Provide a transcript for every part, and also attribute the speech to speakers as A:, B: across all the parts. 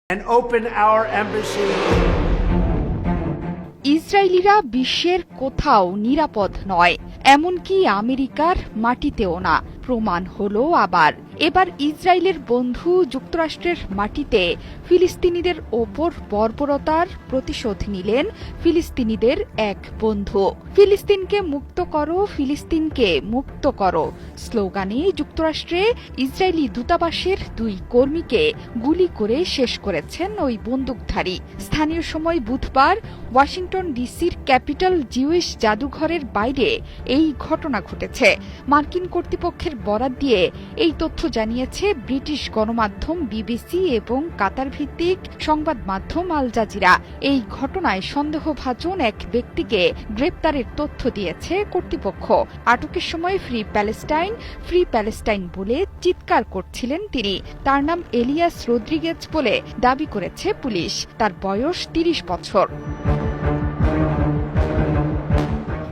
A: and open our embassy.
B: ইসরায়েলিরা বিশ্বের কোথাও নিরাপদ নয়, এমনকি আমেরিকার মাটিতেও না। প্রমাণ হলো এবার ইসরায়েলের বন্ধু যুক্তরাষ্ট্রের মাটিতে ফিলিস্তিনিদের ওপর বর্বরতার প্রতিশোধ নিলেন ফিলিস্তিনিদের এক বন্ধু। ফিলিস্তিনকে মুক্ত করো, ফিলিস্তিনকে মুক্ত করো স্লোগানে যুক্তরাষ্ট্রে ইসরায়েলি দূতাবাসের 2 কর্মীকে গুলি করে শেষ করেছেন ওই বন্দুকধারী। স্থানীয় সময় বুধবার ওয়াশিংটন ডিসির ক্যাপিটাল জিউইশ জাদুঘরের বাইরে এই ঘটনা ঘটেছে। মার্কিন কর্তৃপক্ষের বরাত দিয়ে এই তথ্য জানিয়েছে ব্রিটিশ গণমাধ্যম বিবিসি এবং কাতার ভিত্তিক সংবাদ মাধ্যম আল জাজিরা। এই ঘটনায় সন্দেহভাজন এক ব্যক্তিকে গ্রেপ্তারের তথ্য দিয়েছে কর্তৃপক্ষ। আটকের সময় ফ্রি প্যালেস্টাইন বলে চিৎকার করছিলেন তিনি। তার নাম এলিয়াস রদ্রিগেজ বলে দাবি করেছে পুলিশ। তার বয়স 30 বছর।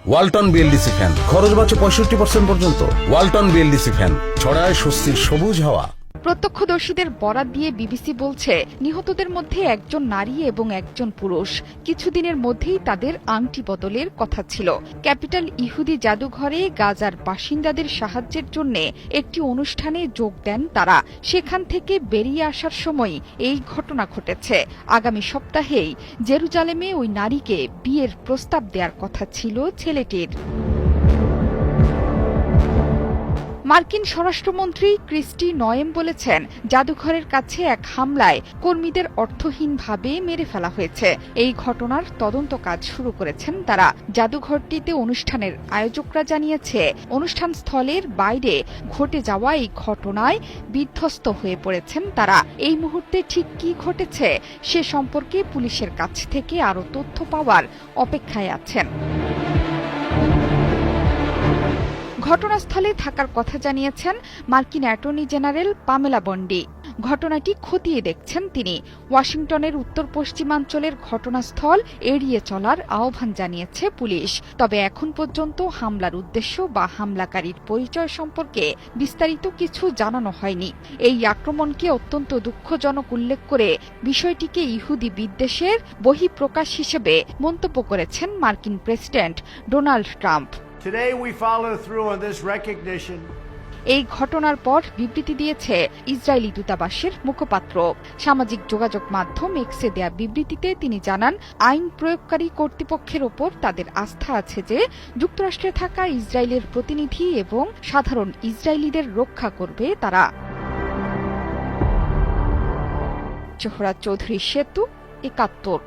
C: ওয়ালটন বিএলডিসি ফ্যান, খরচ বাঁচে 65% পর্যন্ত। ওয়ালটন বিএলডিসি ফ্যান ছড়ায় স্বস্তির সবুজ হাওয়া।
B: প্রত্যক্ষদর্শীদের বরাত দিয়ে বিবিসি বলছে, নিহতদের মধ্যে একজন নারী এবং একজন পুরুষ। কিছুদিনের মধ্যেই তাদের আংটি বদলের কথা ছিল। ক্যাপিটাল ইহুদি জাদুঘরে গাজার বাসিন্দাদের সাহায্যের জন্য একটি অনুষ্ঠানে যোগ দেন তারা। সেখান থেকে বেরিয়ে আসার সময় এই ঘটনা ঘটেছে। আগামী সপ্তাহেই জেরুজালেমে ওই নারীকে বিয়ের প্রস্তাব দেওয়ার কথা ছিল ছেলেটির। মার্কিন স্বরাষ্ট্রমন্ত্রী ক্রিস্টি নয়েম বলেছেন, জাদুঘরের কাছে এক হামলায় কর্মীদের অর্থহীনভাবে মেরে ফেলা হয়েছে। এই ঘটনার তদন্ত কাজ শুরু করেছেন তারা। জাদুঘরটিতে অনুষ্ঠানের আয়োজকরা জানিয়েছে, অনুষ্ঠানস্থলের বাইরে ঘটে যাওয়া এই ঘটনায় বিধ্বস্ত হয়ে পড়েছেন তারা। এই মুহূর্তে ঠিক কি ঘটেছে সে সম্পর্কে পুলিশের কাছ থেকে আরও তথ্য পাওয়ার অপেক্ষায় আছেন। ঘটনাস্থলে থাকার কথা জানিয়েছেন মার্কিন অ্যাটর্নি জেনারেল পামেলা বন্ডি। ঘটনাটি খতিয়ে দেখছেন তিনি। ওয়াশিংটনের উত্তর পশ্চিমাঞ্চলের ঘটনাস্থল এড়িয়ে চলার আহ্বান জানিয়েছে পুলিশ। তবে এখন পর্যন্ত হামলার উদ্দেশ্য বা হামলাকারীর পরিচয় সম্পর্কে বিস্তারিত কিছু জানানো হয়নি। এই আক্রমণকে অত্যন্ত দুঃখজনক উল্লেখ করে বিষয়টিকে ইহুদি বিদ্বেষের বহিঃপ্রকাশ হিসেবে মন্তব্য করেছেন মার্কিন president Donald Trump.
A: Today we follow through on this recognition.
B: এই ঘটনার পর বিবৃতি দিয়েছে ইসরায়েলি দূতাবাসের মুখপাত্র। সামাজিক যোগাযোগ মাধ্যম এক্সে দেয়া বিবৃতিতে তিনি জানান, আইন প্রয়োগকারী কর্তৃপক্ষের ওপর তাদের আস্থা আছে যে যুক্তরাষ্ট্রে থাকা ইসরায়েলের প্রতিনিধি এবং সাধারণ ইসরায়েলিদের রক্ষা করবে তারা। জোহরা চৌধুরী সেতু, ৭১।